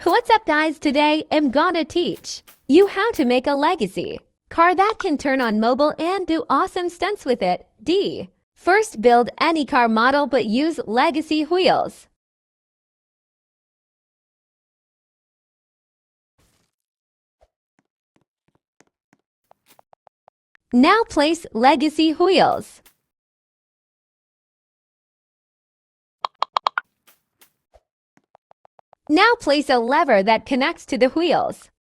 What's up guys, today I'm gonna teach you how to make a legacy car that can turn on mobile and do awesome stunts with it. First, build any car model but use legacy wheels. Now place legacy wheels. Now place a lever that connects to the wheels.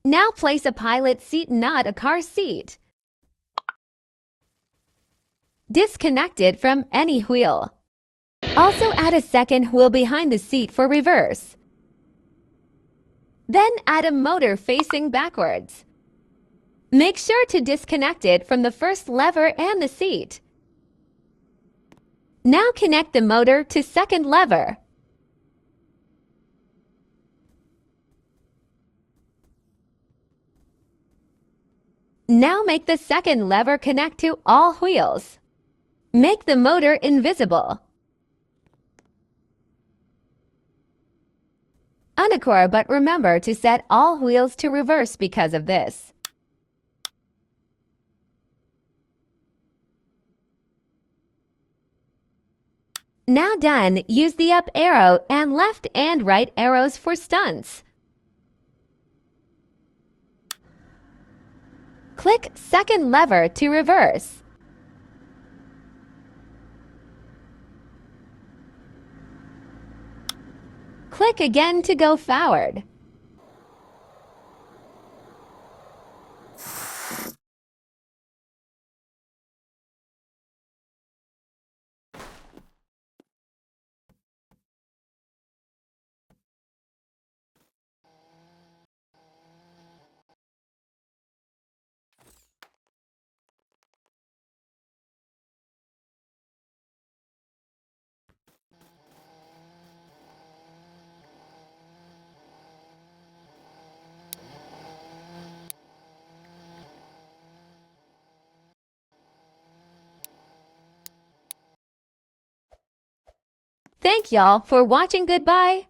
Now place a pilot seat, not a car seat. Disconnect it from any wheel. Also add a second wheel behind the seat for reverse. Then add a motor facing backwards. Make sure to disconnect it from the first lever and the seat. Now connect the motor to second lever. Now make the second lever connect to all wheels. Make the motor invisible. Unscrew, but remember to set all wheels to reverse because of this. Now done, use the up arrow and left and right arrows for stunts. Click second lever to reverse. Click again to go forward. Thank y'all for watching. Goodbye.